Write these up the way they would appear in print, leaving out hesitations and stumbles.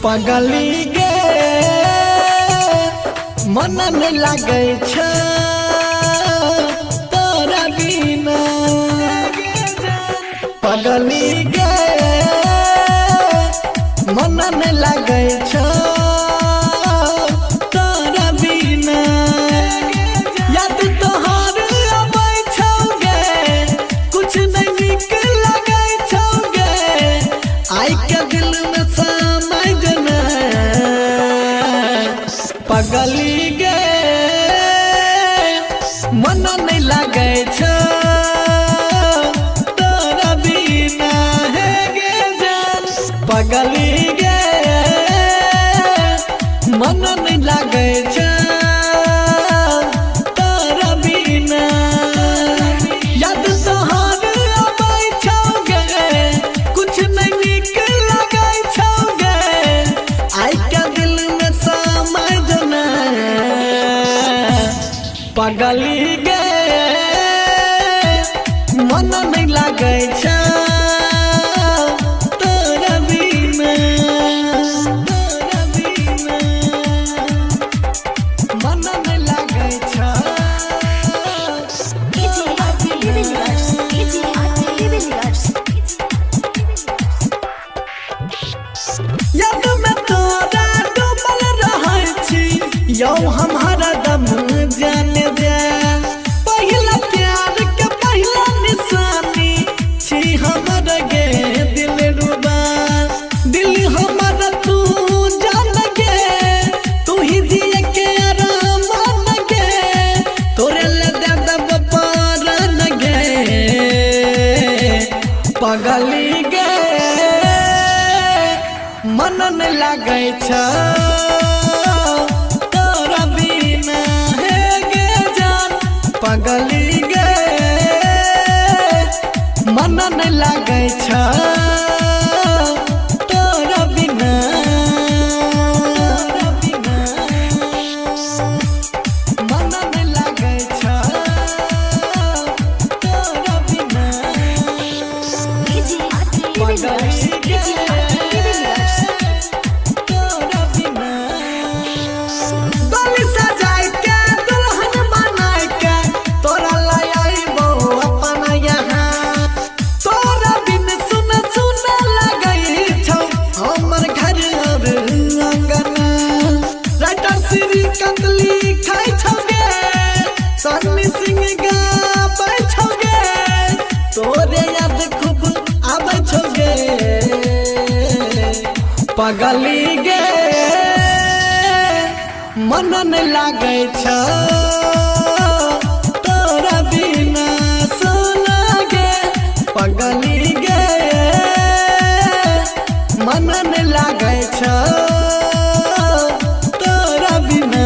पगली गे मन में लगे तोरा बिना पगली गे मन में लगे तोरा बिना याद तोहार आबै छौगे कुछ नहीं निक लगे छौगे आई के दिल में समय जना पगली गे मन नहीं लगे तोरा बिना है गे जान पगली गे मन नहीं लगे तोरा बिना याद तोहार आबै छौगे कुछ नहीं निक लगे छौगे आई के दिल में समय जना पगली गे मन नहीं लगे तोरा बिना मन नहीं लगे याद में तोरा डूबल रहै छी यौ हम हरदम जाने जा पहिला प्यार के पहिला निशानी छी हमर गे दिल रुबा दिल हमर तू जान गे तू ही दिए के आराम गे तोरे ले दे दब पारन गे पगली गे मन नहीं लगे तोरा बिना है गे जान पगली गे मन नहीं लगे तोरा बिना मन नहीं लगे तोरा बिना पगली गे तोरा बिना डोली सजाय के दुल्हन बनाय के तोरा लै आइबो अपना यहाँ तोरा बिन सुन सुन लगै छौ हमर घर और अंगना राइटर श्री कंदली खाइ छौगे सन्नी सिंह गाबै छौगे तोरे याद खूब आबै छौगे पगली गे मन नहीं लगे तोरा बिना सोना गे पगली गे मन नहीं लगे तोरा बिना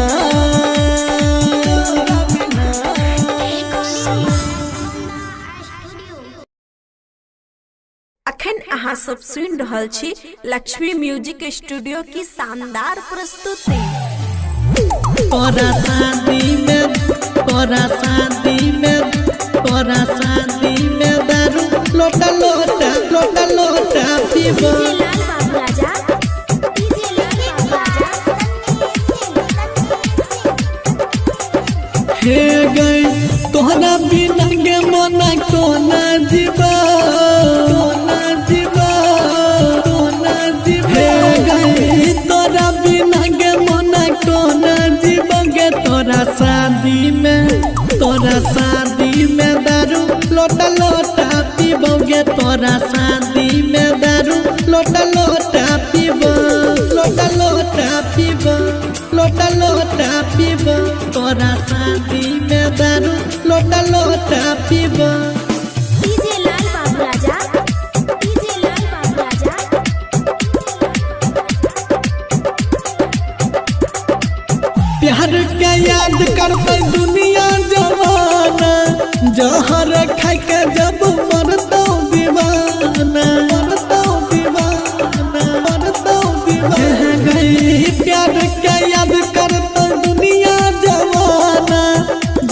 अखन अहाँ सब सुन रहल छी लक्ष्मी म्यूजिक स्टूडियो की शानदार प्रस्तुति तोरा शादी में दारू लोटा लोटा पीबो हे गई तोहरा बिना गे मना कोना जीवा हे गई तोरा बिना गे मना कोना जीवा गे तोरा शादी में दारू लोटा पीबोगे तोरा शादी में दारू लोटा पीबो तोरा शादी में दारू लोटा पीबो डीजे लाल बाबू राजा प्यार के याद करते दुनिया जवाना जहर खाई के जब मरतो दीवाना गई प्यार के याद करते दुनिया जवाना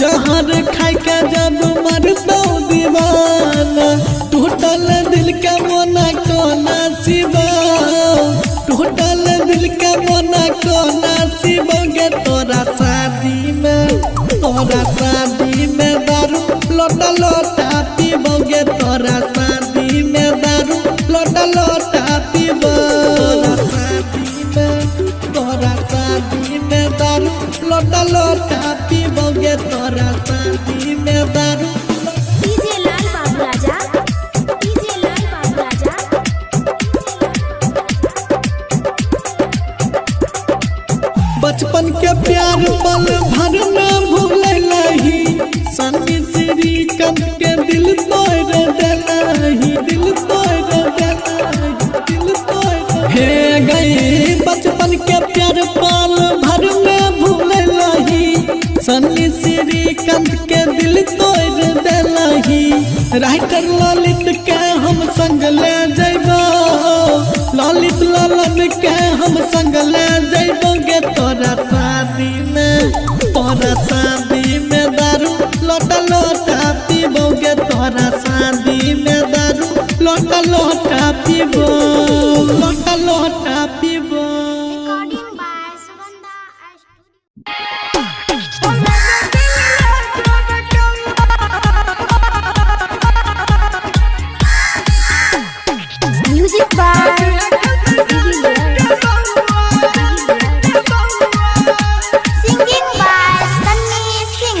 जहर खाई के जब मरतो दीवाना टूटल दिल के मोना कोना सिवा टूटल दिल के मना कोना शिवोगे तोरा शादी में दारू लोटा लोटा पीबोगे तोरा शादी में दारू लोटा लोटा पीबो तोरा शादी में दारू लोटा लोटा पीबोगे तोरा शादी में दारू। डीजे लाल बाबू राजा, डीजे लाल बाबू राजा। बचपन के प्यार पल भर में भूले नहीं सन्नी श्रीकांत के दिल तोड़ देलही हे गई बचपन के प्यार पल भर में भूले नहीं सन्नी श्रीकांत के दिल तोड़ देलही राइटर ललित के हम संग ले जइबो ललित लालन के हम संग ले जइबोगे तोरा शादी में दारू लोटा लोटा पीबोगे तोरा शादी में दारू लोटा लोटा पीबो लोटा लोटा पीबो। Recording by Sugandha music by singing by Sunny Singh,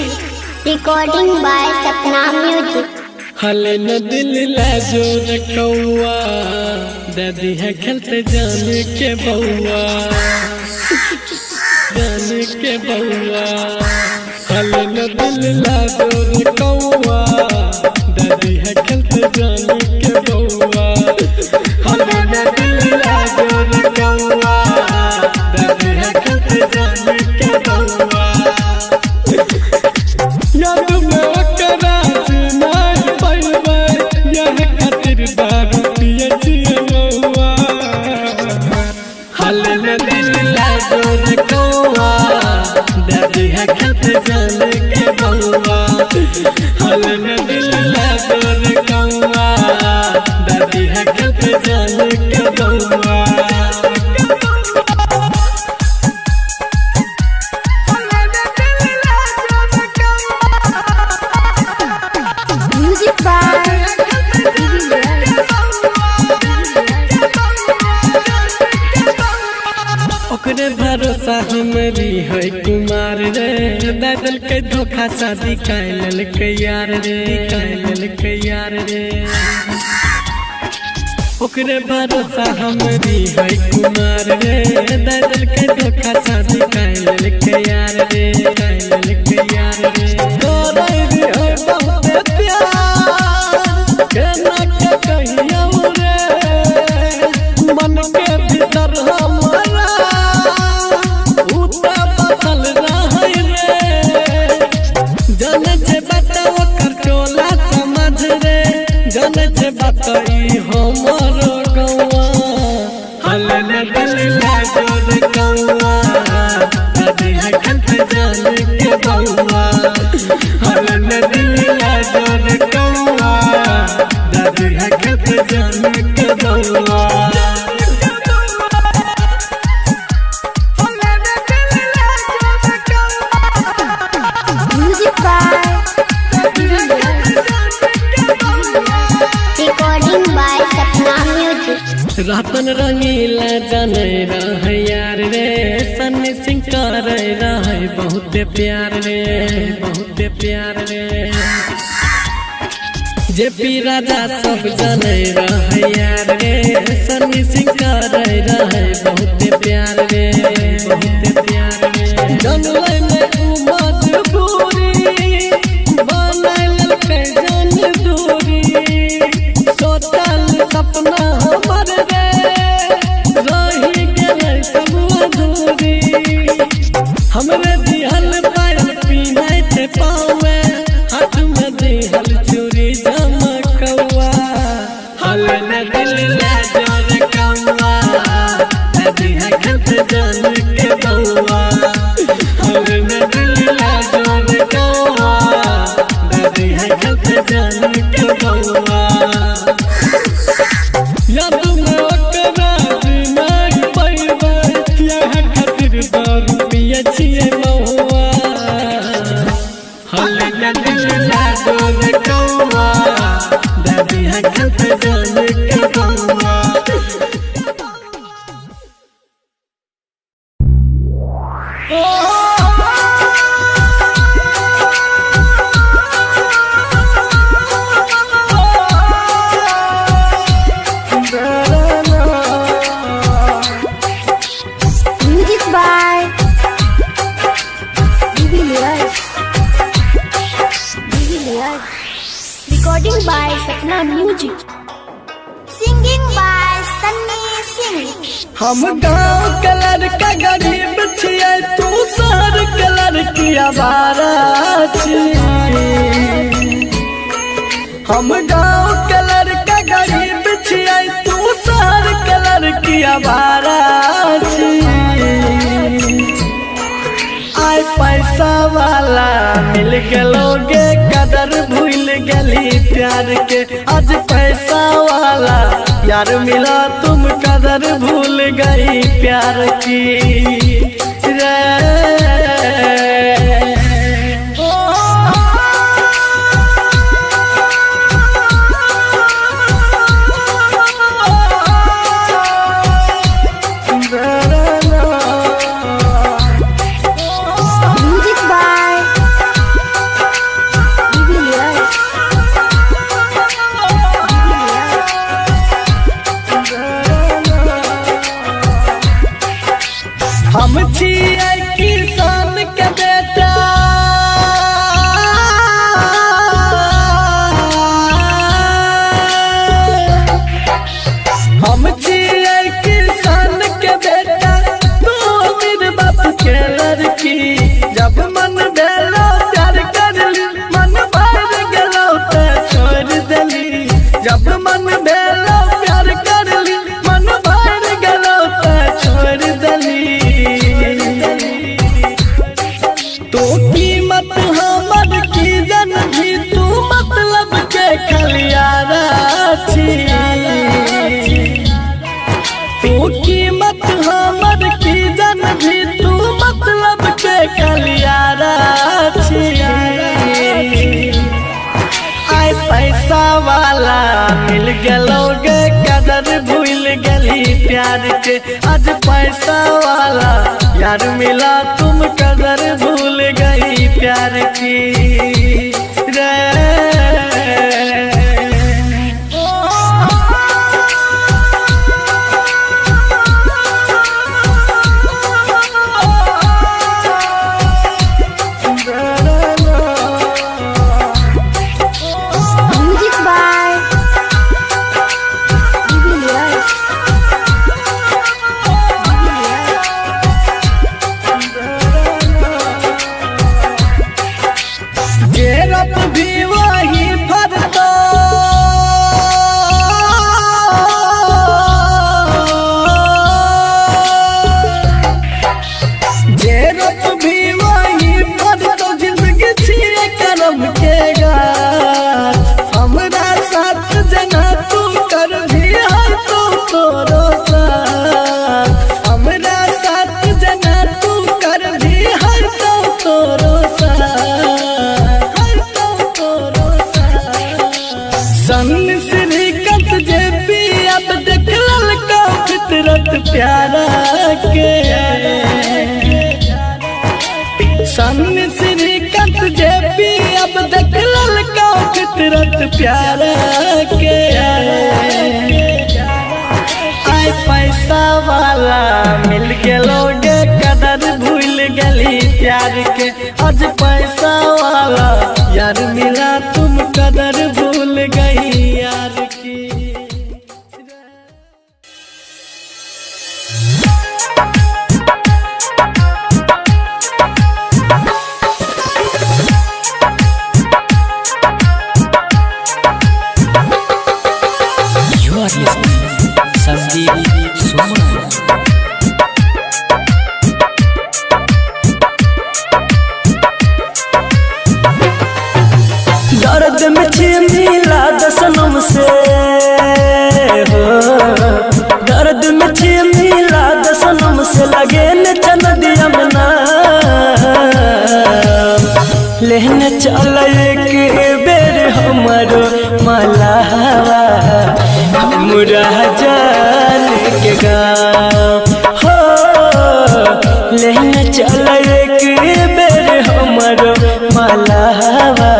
recording by Sapna music. हले न दिल ला जोर कौआ दादी है खेलते जान के बउआ हले न दिल ला जोर कौआ दादी है खेलते जान के बउआ हले न दिल ला जोर कौआ दादी है खेलते जान के बउआ याद में ओकरा नहीं पाइबे यह खातिर दारू पिए छिए बउआ हले न दिल ला जोर कौआ दादी है खेत जान के बउआ हले न दिल ला जोर कौआ दादी है खेत जान के बउआ। म्यूजिक बाय ओकरे भरोसा हमरी है कुमार रे दादल के धोखा शादी कैल के यार रे ओकरे भरोसा हमरी है कुमार रे दादल के धोखा शादी कैल के यार रे तोरा रे है बहुत प्यार केना के कहियो रे मन के भीतर हमारा उता बसल रहै रे जाने छे बाता ओकर टोला समझ रे जाने छे बाता ई हमरो गौआ हले न दिल ला जोर कौआ दादी है खेत जान के बउआ हले न दिल ला जोर कौआ दादी है खेत जान के बउआ। Music by recording by Sapna music. Ratan Rangila जाने रहे यार रे सन्नी सिंह करे रहे बहुत प्यार रे जेपी राजा सब जाने रहे यार रे सन्नी सिंह करे रहे बहुत प्यार रे जनले में मजबूरी बनल के जन दूरी सोचल सपना हमर रे रही गेलै सब अधूरी हमरे दिहल पायल पीनाइ छे पावे हाथ में दिहल चूड़ी चमकौआ हले न दिल ला जोर कौआ दादी है खेत जान के बउआ हले न दिल ला जोर कौआ दादी है खेत जान के बउआ याद में ओकरा नहीं भेजत जान के गौआ। Music by Divilliers. Recording by Sapna Music. Singing by Sunny Singh. हम गाँव के लड़का गरीब छियै, तू शहर के लड़की आवारा छियै। हम गाँव के लड़का गरीब छियै, तू शहर के लड़की आवारा छियै। आय पैसा वाला मिल गेलोगे, कदर भूल गेली प्यार के। आज पैसा वाला यार मिला, तुम कदर भूल गई प्यार की रे। Music by Divilliers. हम छियै किसान के बेटा, हम छियै किसान के बेटा, तू अमीर बाप के लड़की। जब मन भेलो प्यार करली, मन भर गेलो तो छोड़ देली। जब मन भेलो प्यार करली, मन भर गेलो तो छोड़ देली। तो कीमत हमर की जन भी, तू मतलब के खलियारा छी। तू कीमत हमर की जन भी, तू मतलब के खलियारा छी। आय पैसा वाला मिल गेलोगे, कदर भूल गेली प्यार के। आज पैसा वाला यार मिला, तुम कदर भूल गई प्यार की रे। Music by Divilliers. गेरप भी वही फरतो, गेरप भी वही फरतो। जिंदगी छिए करम के गाछ, हमरा साथ जना तू कर भी है तो तोरो साथ। हमरा साथ जना तू कर भी है तो तोरो साथ। सन श्रीकांत जे पी अब देख ललका फितरत प्यारा के। सन श्रीकांत जे पी अब देख ललका फितरत प्यारा के। आय पैसा वाला मिल गेलोगे, कदर भूल गेली प्यार के। आज पैसा वाला यार मिला, तुम कदर भूल गई यार की। You are listening Sandeep Suman. दर्द में मिला दसनम से हो, दर्द में मिला दसनम से लगे न चल दिया मना। लेने चल एक बेर हमरो मलावा हमरा जान के गाँव हो लेना चल एक बेर हमरो मलावा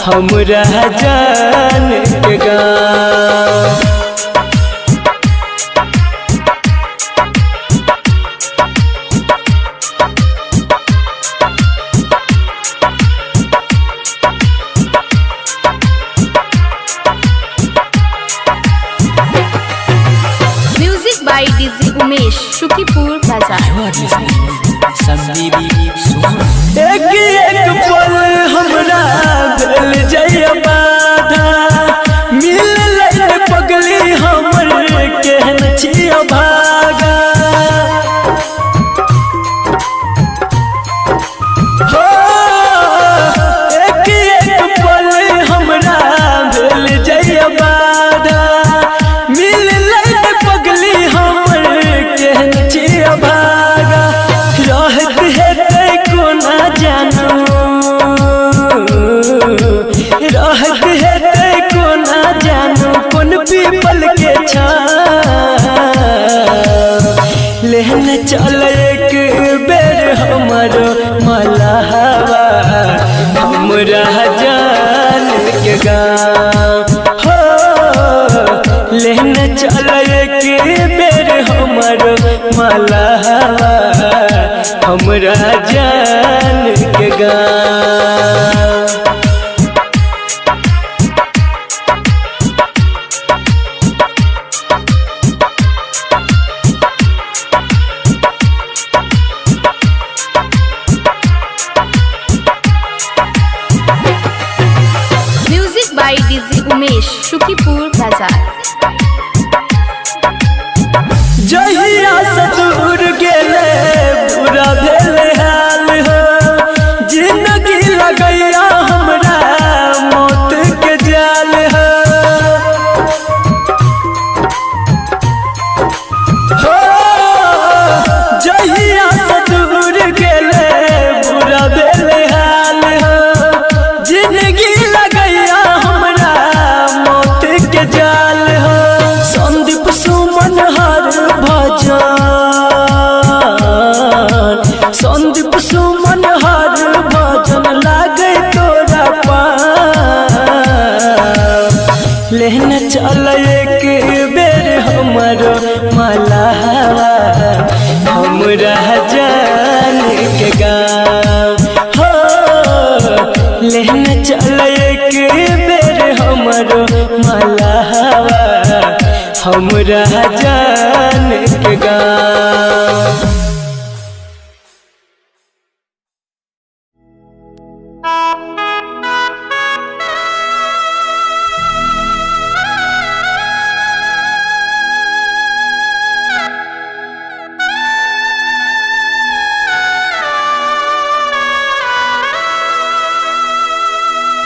हमरा जान के गाँव। Music by DJ Umesh Shukipur Bazar. You are listening Sandeep Suman. एक एक पल हमरा भेल जय बाधा मिल ले पगली हमर केहन छियो भागा हो एक एक पल हमरा भेल जय बाधा मिल ले पगली हमर केहन छियो भागा रहत हेतै कोना जानू रहत हेतै कोना जानू कोन पीपल के छाँव लेहन चल एक बेर हमरो मलावा हमरा जान के गाँव हो लेहन चल एक बेर हमरो मलावा हमरा जान के गाँव। Music by DJ Umesh Shukipur Bazar. जहिया से दूर गेले बुरा भेल हाल हो जिंदगी लगैया हमरा मौत के जाल हो हो जहिया से दूर गेले बुरा भेल हाल हो जिंदगी लगैया हमरा मौत के जाल हो संदीप सुमन हर भजन संदीप सुमन हर भजन लागे तोरा पाँव लेहन चल एक बेर हमरो मलावा हमरा जान के गाँव हो लेहन चल एक बेर हमरो मलावा हमरा जान के गाँव।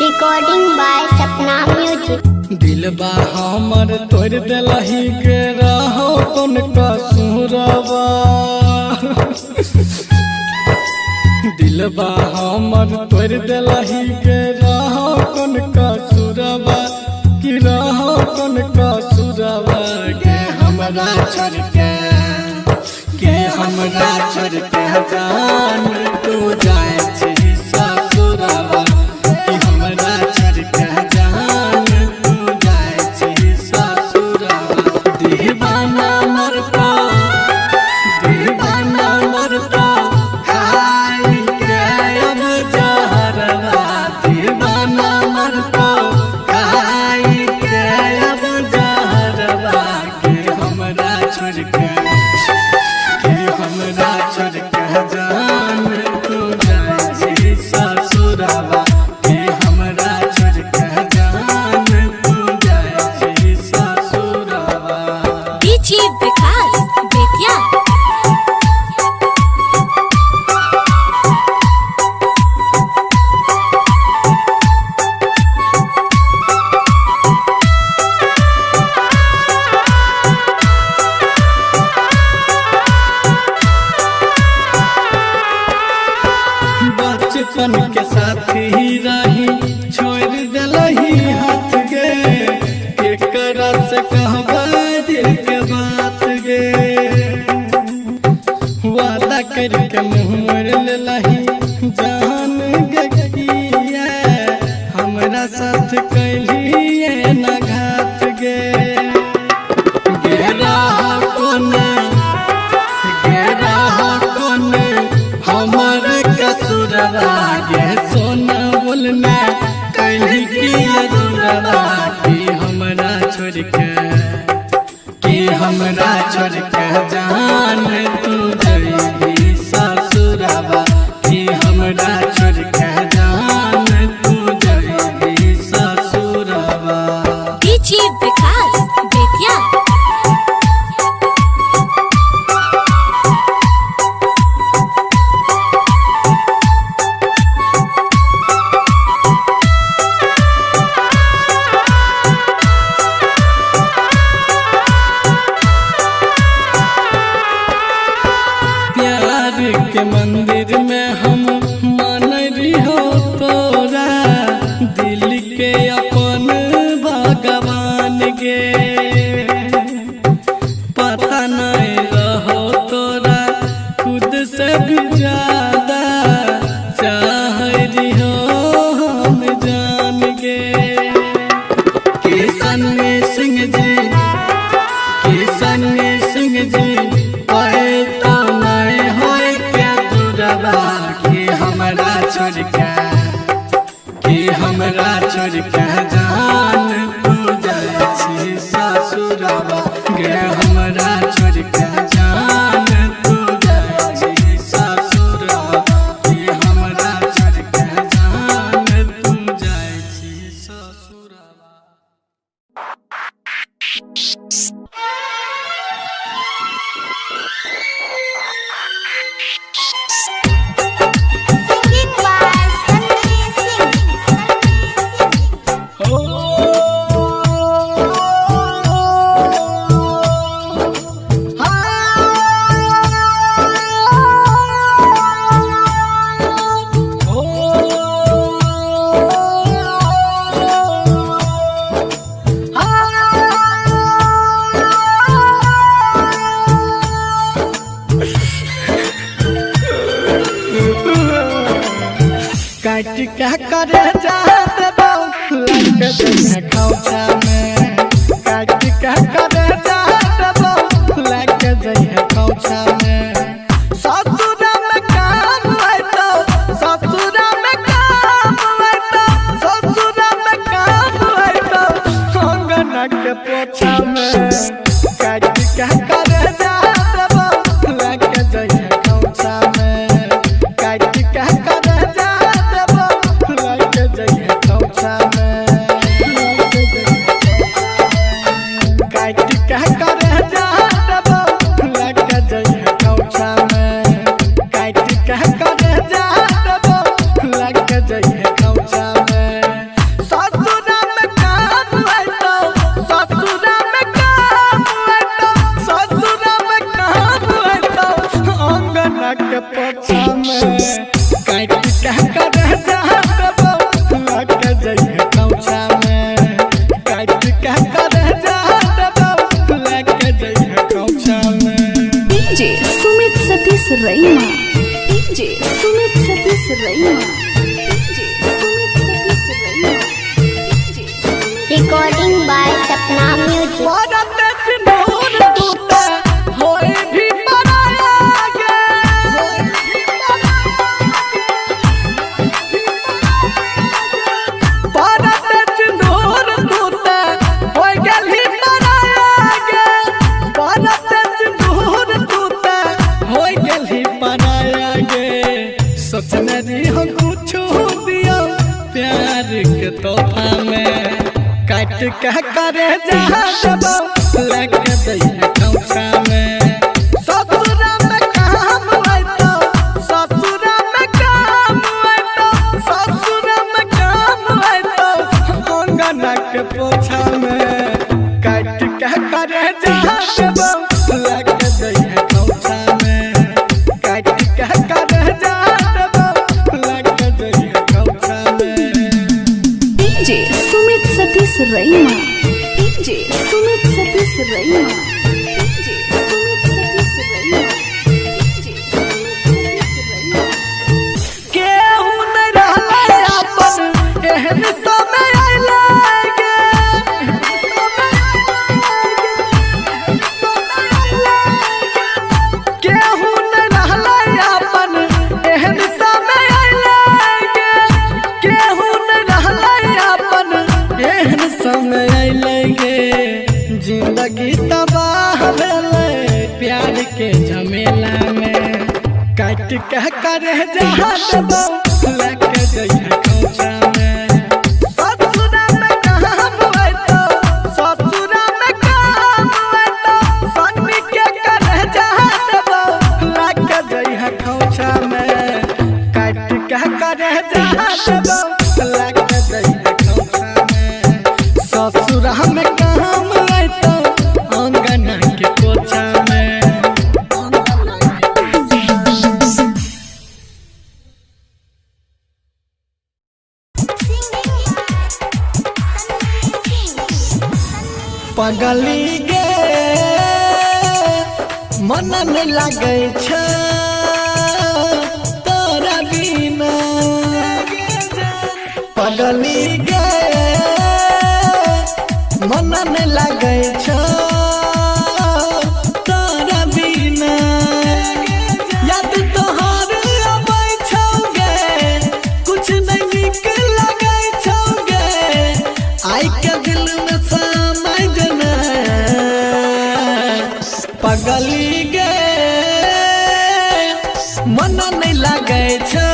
Recording by Sapna Music. दिलबा हमर तोड़ देलही के रहो कोन कसूरबा दिलबा हमर तोड़ देलही के रहो कोन कसूरबा कि रहो कोन कसूरबा के हमरा छोड़ के हमरा छोड़ के जान तू जाए छी ससुरबा कि हमरा छोड़ के जान तू जाए छी ससुरबा दीवाना मरता खाई के अब जहरवा दीवाना मरता खाई के अब जहरवा के हमरा छोड़ के जान तू जाए केकरा से कहबा दिल के बात गे वादा करके मुँह मोड़ लेलही जान गकिया हमरा साथ कैलिए न घात गे गेरा कोने हमर कसुरवा गे सोना बोलने कैली की अधूरवा कि हमरा छोड़ के जान तू जइबी ससुरवा कि हमरा छोड़ के जान तू जइबी ससुरवा। डीजे विकास बेतिया। प्यार के मंदिर में हम मानरी हो तोरा दिल के अपन भगवान गे पता नहीं रहो तोरा खुद से भी ज्यादा चाह रही हो हम जान गे किशन सिंह जी हमरा छोड़ के जान तू जाइ छी ससुरवा गे हमरा छोड़ के जान तू जाइ छी ससुरवा गे हमरा छोड़ के जान तू जाइ छी ससुरवा। Singing by Sanjay Singh. काट क्या करे जात बाऊ लग जइहे खौचा में काट क्या करे जात बाऊ लग जइहे खौचा में ससुरा में काम आइतो ससुरा में काम आइतो ससुरा में काम आइतो अंगना के पोछा में काट क्या करे जात बाऊ लग जइहे खौचा में काट क्या करे Raima DJ Sumit Satish Raima DJ Sumit Satish Raima DJ Recording by Sapna Music. सोचने दी हम कुछ दिया प्यार के तोहफा में काट के करे जहाँ लग दैया खौसा में ससुरा में काम आइतो ससुरा में काम आइतो ससुरा में काम आइतो अंगना के पोछा में काट के करे जहाँ लग दैया खौसा में काट के करे डीजे सुमित सतीश रईमा डीजे केहू नहीं रहले अपन एहन समय आइले केहू नहीं रहले अपन एहन समय आइले केहू नहीं रहले अपन एहन समय आइले जिंदगी तबाह भेले प्यार के झमेला में काट कह कर जहाँ दबा लेके जइहा खोचा में ससुरा में काम होय तो ससुरा में काम होय तो सन्नी के कर जहाँ दबा लेके जइहा खोचा में काट कह कर जहाँ दबा लेके जइहा खोचा में ससुरा में काम होय तो अंगना के कोचा में पगली गे मन नहीं लगे छ तोरा बिना पगली गे मन नहीं लगे छ तोरा बिना याद तोहार आबै छौगे कुछ नहीं नीक लगे छौगे आई के दिल में समय जना पगली गे मन नहीं लगे छ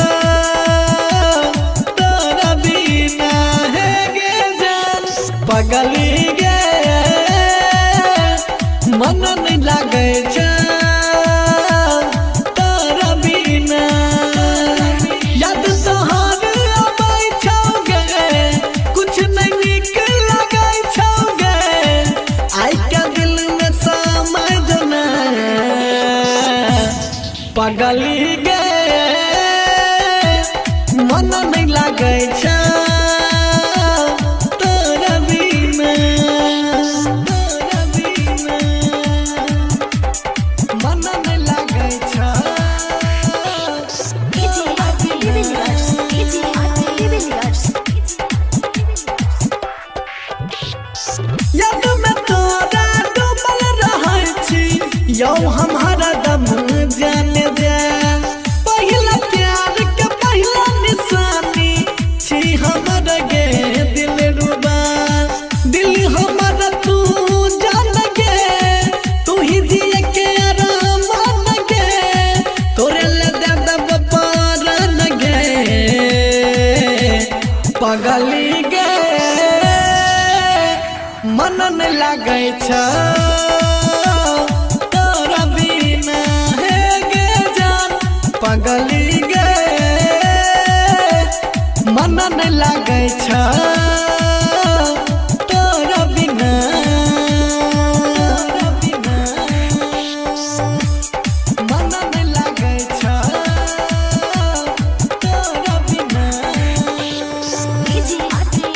तोरा बिना हे गे जान पगली गे मन नहीं लगे छ तोरा बिना याद तोहार आबै छौगे कुछ नहीं नीक लगे छौगे आई के दिल में समय जना पगली गे मन नहीं लगे छ तोरा बिना मन नहीं लगे छ याद में तोरा डूबल रहै छी यौ हम हरदम जाने जा पहिला प्यार के पहिला निशानी छी हमर गे दिल रुबा दिल हमर तू जान गे तू ही दिए के आराम गे तोरे ले दे दब पारन गे पगली गे मन नहीं लगे छ तोरा बिना हे गे जान पगली गे मन नहीं लगे छ तोरा बिना मन नहीं लगे छ तोरा बिना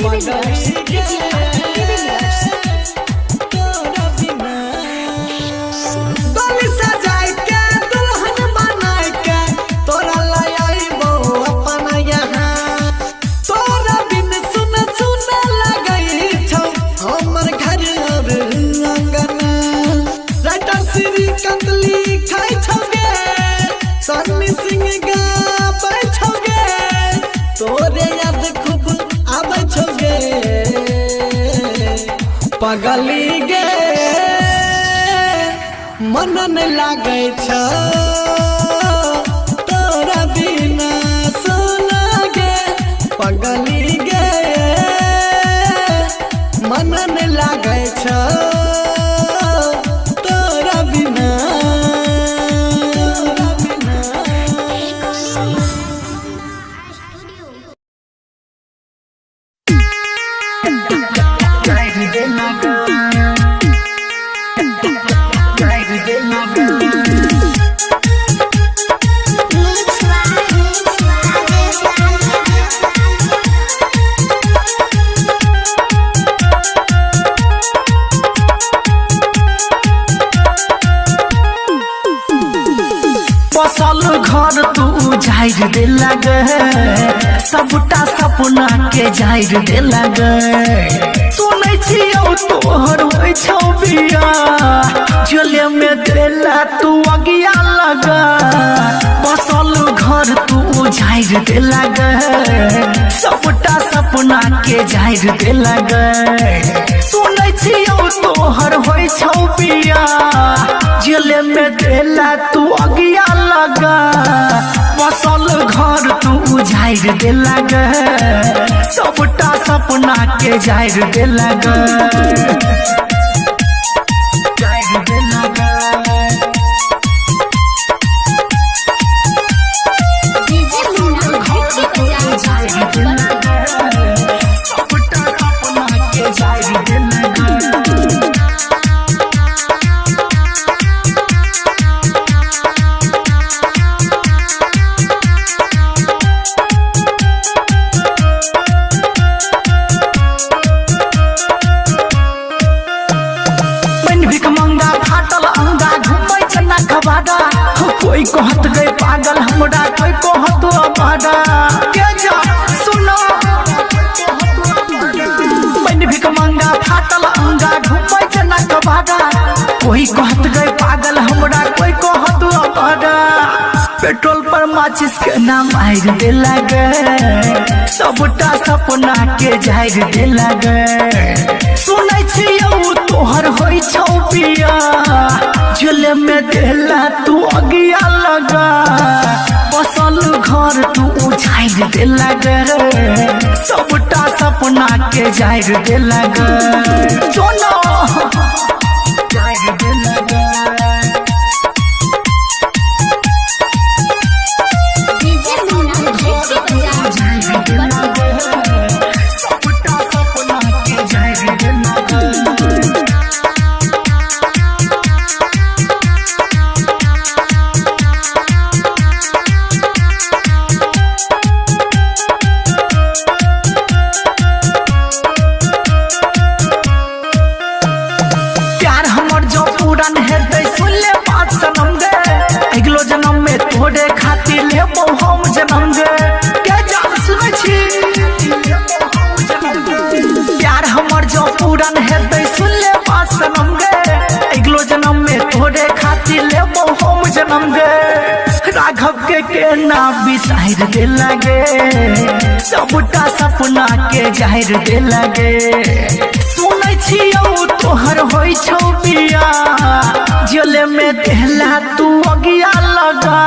पगली गे तोरा बिना डोली सजाय के दुल्हन बनाय के तोरा लाई आइबो अपन यहाँ तोरा बिन सुन सुन लगै छौ हमर घर और अंगना राइटर श्री कंदली खाय छौगे सन्नी सिंह गाबै छौगे तोरे याद खूब आबै छौगे पगली गे मन नहीं लगे छ तोरा बिना सोना गे पगली गे मन नहीं लगे छ तोरा बिना उजाइर दे लगे सबटा सपना के जाइर दे लगे सुनै छियौ तोहर होइ छौ बिया झोले में देला तू अगिया लगा बसल घर तू उजाइर दे लगे सबटा सपना के जाइर दे लगे सुनै छियौ तोहर होइ छौ बिया झोले में देला तू अगिया लगा बसल घर तू उजाइर दे लगे सबटा सपना के जाइर दे लगे जाइर दे लगे डीजे मुन्ना घुट्टी बजा जाइर दे लगे सबटा सपना के जाइर दे लगे कोई कहत गए पागल हमरा कोई कहत अबाड़ा के जा सुनो मैंने भिक मंगा फाटल अंगा घुमै जना कबाड़ा कोई कहत गए पागल हमरा कोई कहत अबाड़ा पेट्रोल पर माचिस के नाम आइर दे लगे सबटा सपना के जाइर दे लगे सुनै छियौ तोहर होइ छौ पिया झोले में देला तू अगिया लगा बसल घर तू उजाइर दे लगे सबटा सपना के जाइर दे लगे जोनो जाइर दे लगे डीजे मुन्ना घुट्टी बजा सबटा सपना के जाइर दे लगे तोरे खातिर लेबो हम जन्म गे के जान सुनै छी प्यार हमर जो पूरन हेतै सुन ले बात सनम गे अगलो जन्म में तोरे खातिर लेबो हम जन्म गे राघव के ना बिसाइर दे लगे सबटा सपना के जाहिर दे लगे सुनै छियौ तोहर होइ छौ बिया झोले में देहला तू अगिया लगा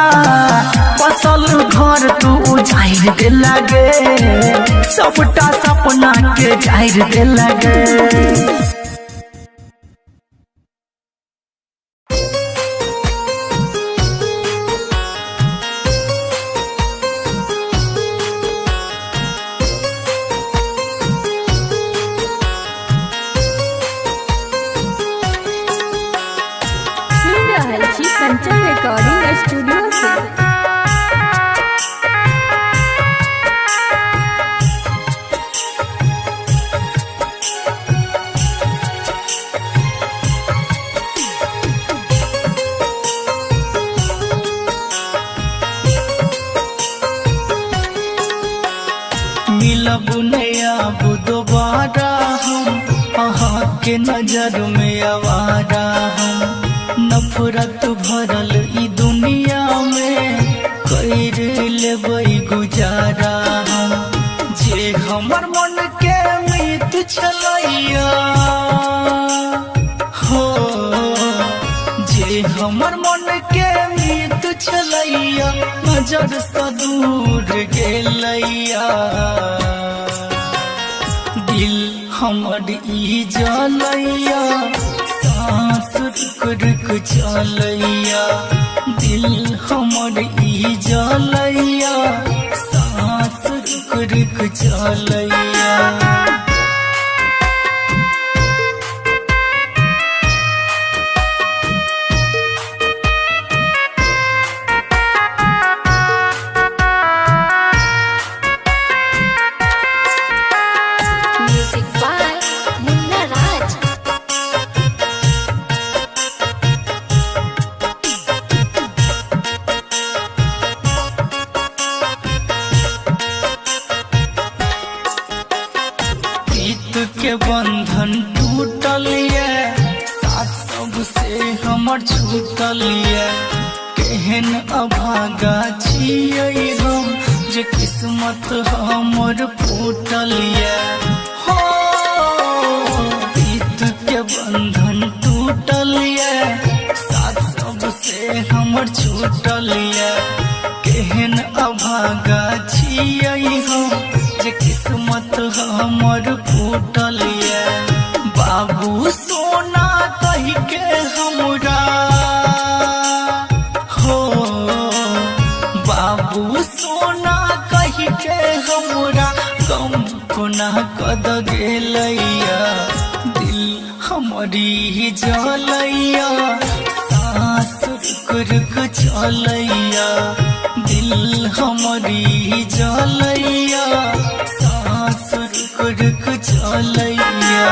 बसल घर तू उजाइर दे लगे सबटा सपना के जाहिर दे लगे कंचन रिकॉर्डिंग स्टूडियो से मिलब नया दोबारा हम अहाँ के नजर में आवारा हम नफरत भरल ई दुनिया में कर लेबै गुजारा हम जे हमर मन के मीत छलैया हो जे हमर मन के मीत छलैया नजर से दूर गेलैया दिल हमर ई जलैया सांस रुक रुक चलैया दिल हमर ई जलैया सांस रुक रुक चलैया सबसे हमर छूटलिए केहन अभागा छियै हम जे किस्मत हमर फूटलिए हो प्रीत के बंधन टूटलिए साथ सबसे हमर छूटलिए केहन अभागा छियै हम जे किस्मत हमर फूटलिए बाबू सोना कही के हमरा हो बाबू सोना कही के हमरा गम कोना कद गेलैया दिल हमारी जलैया सांस रुक रुक चलैया दिल हमारी जलैया सांस रुक रुक चलैया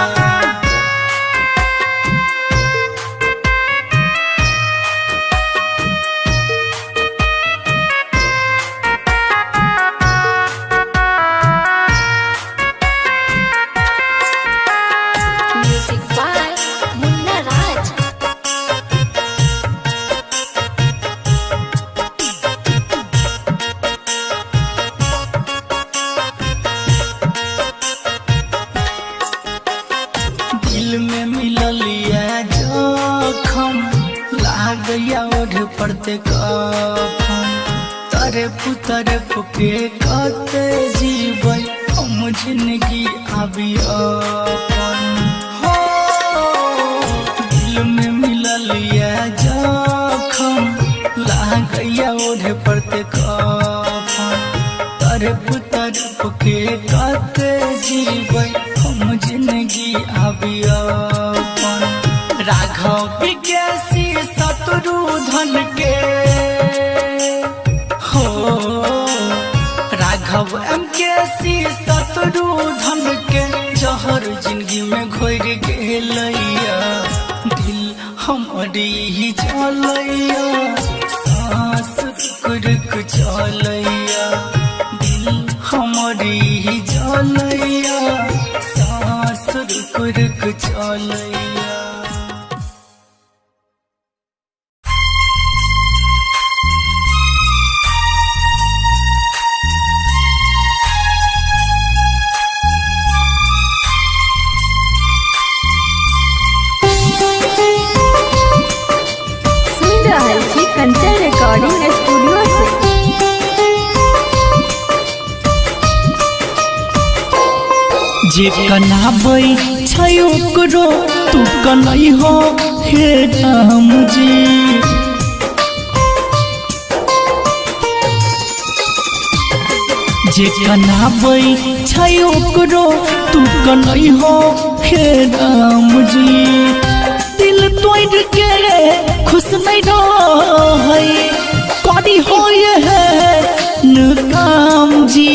म्यूजिक बाय मुन्ना राज। दिल में मिललिया जखम लागया ओढ़ पड़ते कफन तरफ के कते जीवै हम जिंदगी आबी अपन हो दिल में मिललिया जखम लागया ओढ़ पड़ते कफन तरफ के कते जीवै हम जिंदगी आबी अपन राघव विज्ञासी शत्रुधन के हो राघव MKC शत्रुधन के जहर जिंदगी में घोर गेलैया दिल हमारी जलैया सांस रुक रुक चलैया दिल हमारी जलैया सांस रुक रुक चलैया सुन रहल छी कंचन रिकॉर्डिंग स्टूडियो से। जे कनाबै छै ओकरो तू कनै हो हे राम जी जे कनाबै छै ओकरो तू कनै हो हे राम जी दिल तोड़ के खुश नहीं रहै करी हो ये काम जी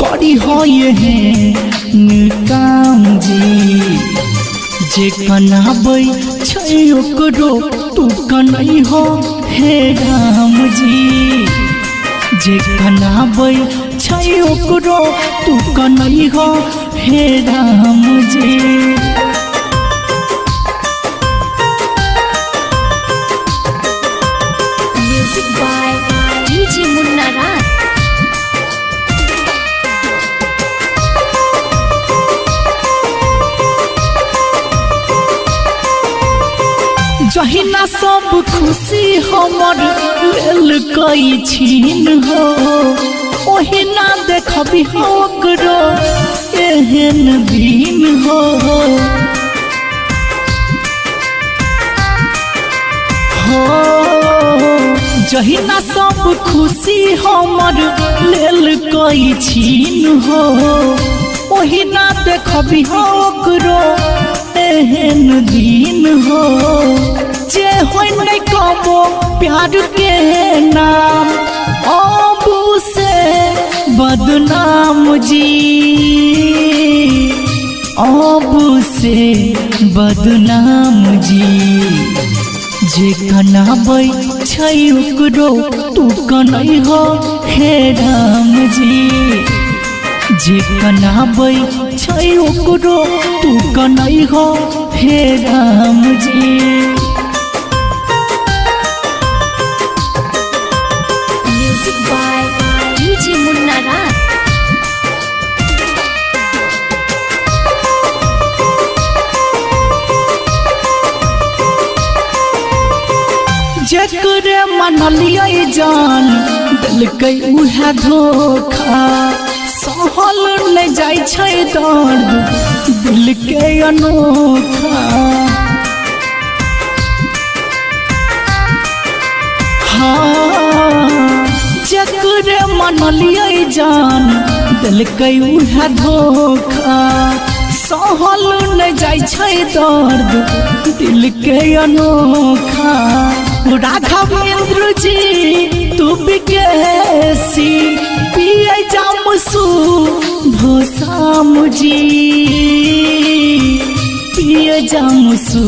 करी हो ये काम जी जे कनाबै छै ओकरो तू कनै हो हे राम जी जे कनाबै छै ओकरो तू कनै हो हे Ram ji music by DJ मुन्ना राज। जहिना सब खुशी हमर लेल कई छीन हो ओहिना देखबी ओकरो एहन दिन हो हो जहिना सब खुशी हमर लेल कई छीन हो ओहिना देखबी ओकरो एहन दिन हो जे होय नहीं कबो प्यार के नाम अबू से बदनाम जी अबू से बदनाम जी जे कनाबै छै ओकरो तू कनै हो हे राम जी जे कनाबै छै ओकरो तू कनै हो हे Ram ji. Music by DJ मुन्ना राज। जकरे मनलियै जान दिलकै उहे धोखा, सहल नहीं जाय छै दर्द दिल के अनोखा। हाँ जकरे मनलियै जान दिलकै उहे धोखा, सहल नहीं जाय छै दर्द दिल के अनोखा। राघवेंद्र जी तू बिकेसी पिए जामसू भोसाम जी, पिए जामसू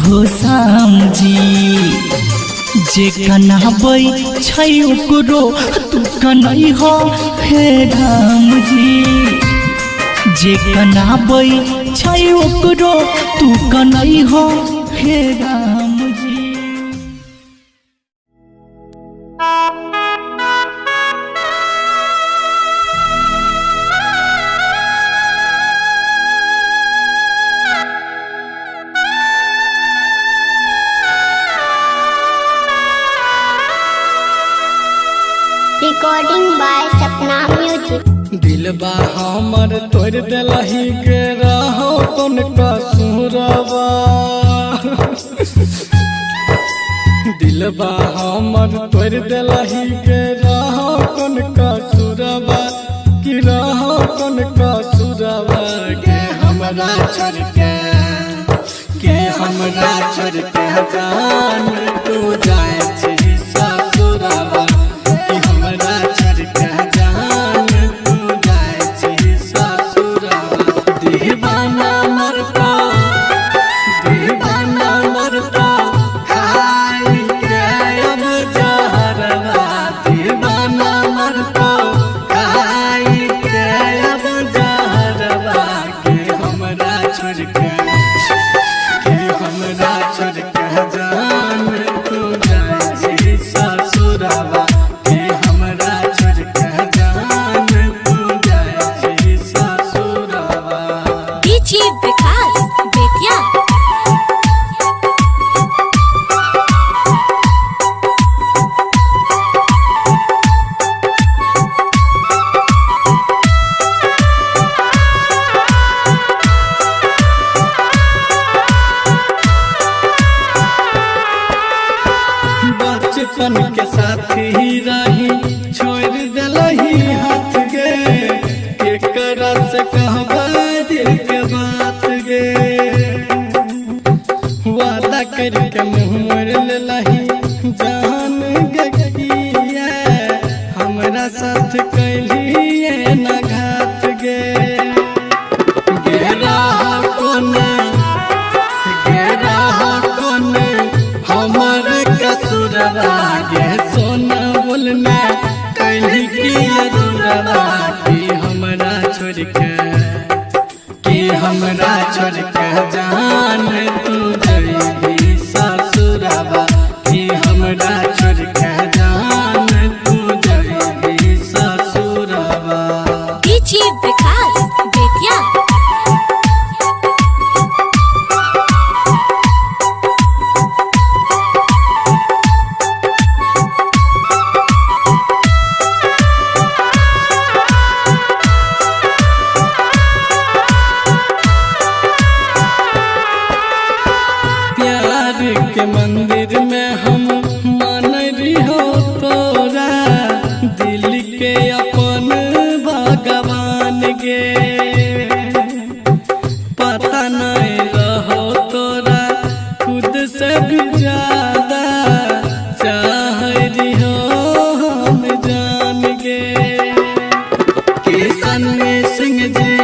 भोसाम जी। जे कनाबै छै ओकरो तू कनै हो हे राम जी, जे कनाबै छै ओकरो तू कनै हो हे Ram ji. Recording by Sapna Music. दिलबा हमर तोड़ दिलही के रहो कौन कसूरवा, दिलबा हमर तोड़ दिलही के रहो कौन कसूरवा, कि रहो कौन कसूरवा। के हमरा छोड़ के हमरा छोड़ के जान तू जाए छी ससुरवा, कि हमरा छोड़ के जान तू जाए छी ससुरवा। दीवाना मरता खाई के अब जहरवा, दीवाना मरता खाई के अब जहरवा। के हमरा छोड़ के जान तू जाए छी ससुरवा, के हमरा छोड़ के जान तू जाए छी ससुरवा। डीजे विकास बेतिया। बचपन के साथी रही छोड़ दिलही हाथ गे, केकरा से कहबा दिल के बात गे। वादा करके मुँह मोड़ लेलही जान गकिया, हमरा साथ कैलिए न घात गे। गेरा कोने हमर कसूरवा, गे सोना बोलना कैली की अधूरवा। कि हमरा छोड़ के जान तू जइबी ससुरवा, कि हमरा छोड़ के जान तू जइबी ससुरवा। डीजे विकास बेतिया। प्यार के मंदिर में हम मान रही तोरा, दिल के अपन भगवान गे। पता नहीं रहो तोरा खुद से भी ज्यादा चाह रही हो हम जान गे। किशन सिंह जी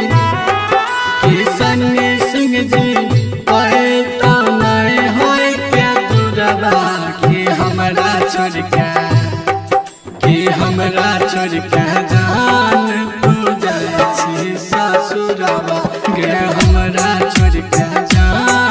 तो नहीं हो क्या दूरवा, कि हमरा छोड़ के जान तू जाए छी ससुरवा, गे हमरा छोड़ के जान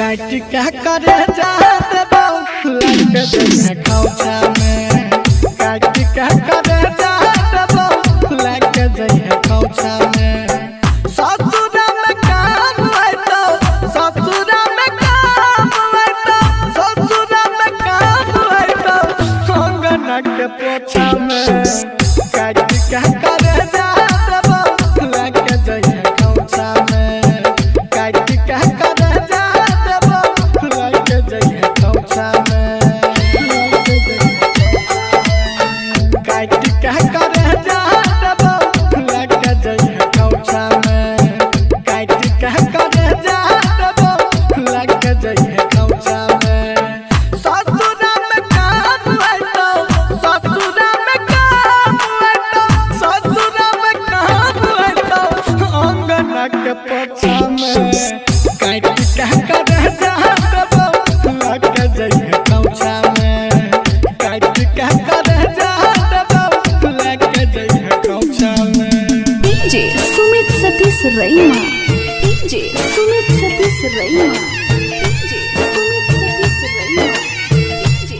काट क्या करे जाते बाबू लग जइहे खौचा में काट क्या करे जाते बाबू लग जइहे खौचा में ससुरा में काम है तो ससुरा में काम है तो ससुरा में काम है तो अंगना के पोछा में काट क्या करे जाते बाबू लग जइहे खौचा में काट क्या करे जाते बाबू लग जइहे खौचा में काट क्या करे जाते बाबू लग जइहे खौचा में काट क्या करे जाते बाबू लग जइहे खौचा में ससुरा में काम है तो ससुरा में काम है तो ससुरा में काम है तो अंगना के पोछा में काट क्या करे जाते बाबू लग जइहे खौचा में काट क्या करे जाते बाबू लग जइहे खौचा में DJ Sumit Satish Raima DJ Sumit Satish Raima DJ Sumit Satish Raima DJ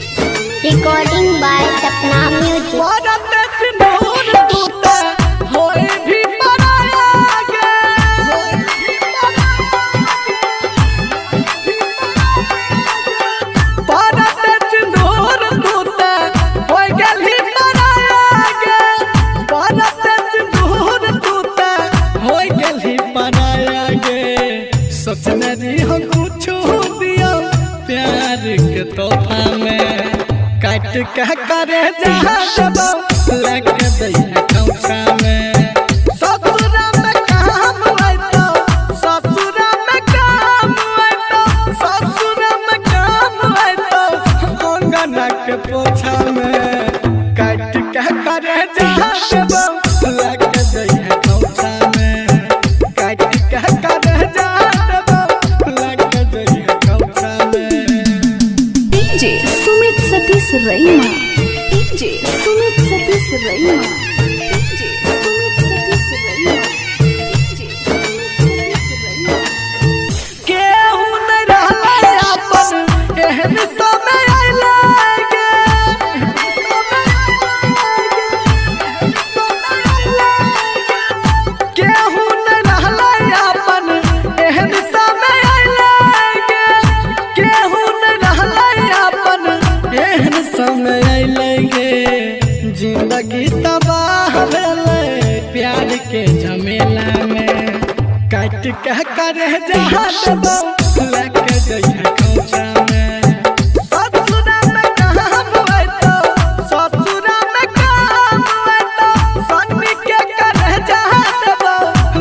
Recording by Sapna Music. Bharat सिंदूर टूटे होए भी पराया गे भारत सिंदूर टूटे होए गेली पराया गे भारत सिंदूर टूटे होए गेली पराया गे सोचने दी हम कुछ दिया प्यार के तोहफा में काट क्या करे जहां लग जइहे खौचा में ससुरा में काम है तो ससुरा में काम है तो ससुरा में काम है तो अंगना के पोछा में काट क्या करे जहां लग जइहे खौचा में काट क्या करे जहां लग जइहे खौचा में DJ Sumit Satish Raima DJ Sumit Satish Raima DJ Sumit Satish Raima DJ Sumit Satish रईमा केहू नहीं रहले अपन एहन समय आइले गे केहू नहीं रहले अपन एहन समय आइले गे केहू नहीं रहले अपन एहन समय आइले गे जिंदगी तबाह भेले प्यार के झमेला में काट क्या करे जहां लग जइहे खौचा में ससुरा में काम है तो ससुरा में काम है तो सन्नी के करे जहां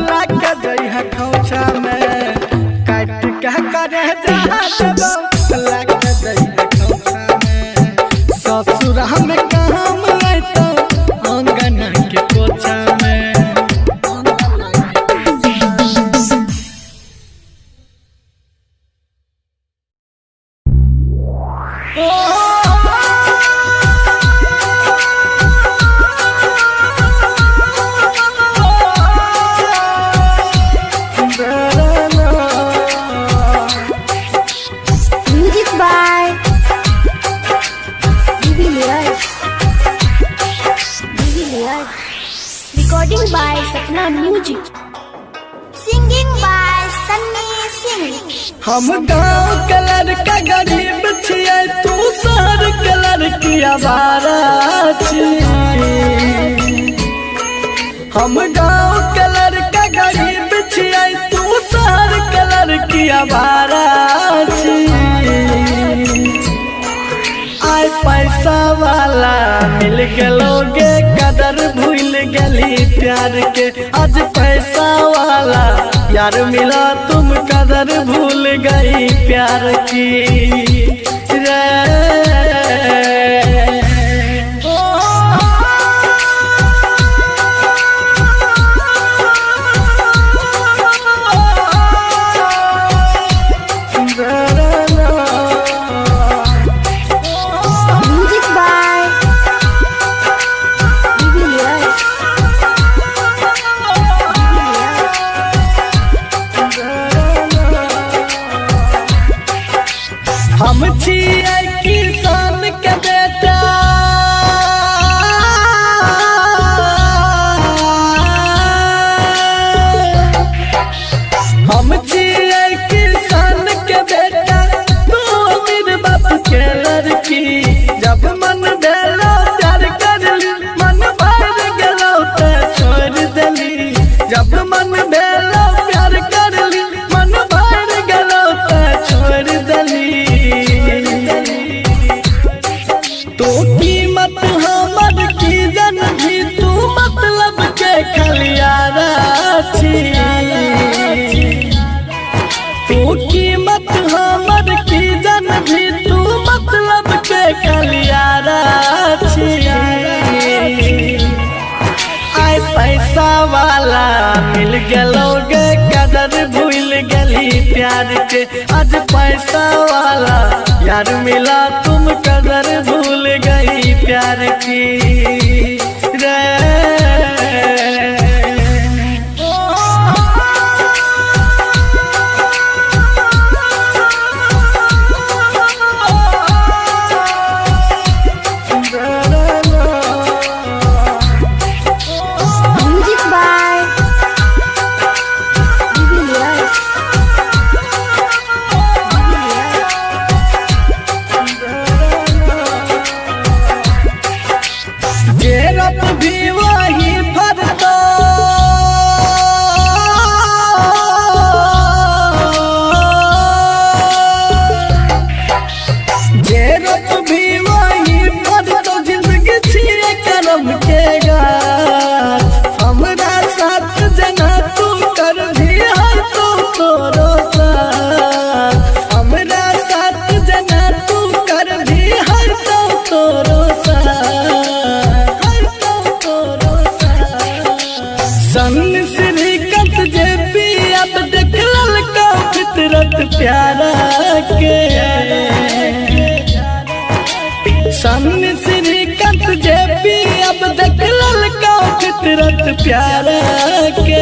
लग जइहे खौचा में काट क्या करे जहां लग जइहे खौचा में ससुरा में काम है तो अंगना के पोछा में music by de Villiers Recording by Sapna Music. Singing by Sunny Singh. हम गाँव के लड़का गरीब छियै तू शहर के लड़की आवारा छियै हम गाँव के लड़का गरीब छियै तू शहर के लड़की आवारा छियै आय पैसा वाला मिल गेलोगे कदर भूल गली प्यार के आज पैसा वाला यार मिला तुम कदर भूल गई प्यार की रे म्यूजिक बाय डिविलियर्स जब मन भेलो प्यार कर ली मन भर गलो त छोड़ दली तो कीमत हमर की जन भी तू मतलब के खलियारा छी तू कीमत हमर की जन भी तू मतलब के खलियारा छी आय पैसा वाला मिल गलोगे कदर भूल गली प्यार के आज पैसा वाला यार मिला तुम कदर भूल गई प्यार की रे Music by Julius. जेरप भी वही फरतो जेरप भी वही फरतो जिंदगी छिए करम के गाछ हमरा साथ जना तू कर भी है तो तोरो साथ हमरा साथ जना तू कर भी है तो तोरो सन श्रीकंत जे पियत देखल का फितरत प्यारा के सन श्रीकंत जे पियत देखल का फितरत प्यारा के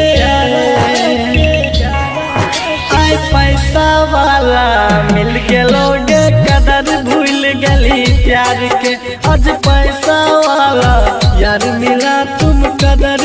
आय पैसा वाला मिल गलोगे कदर भूल गली प्यार के आज पैसा वाला यार मिला तुम कदर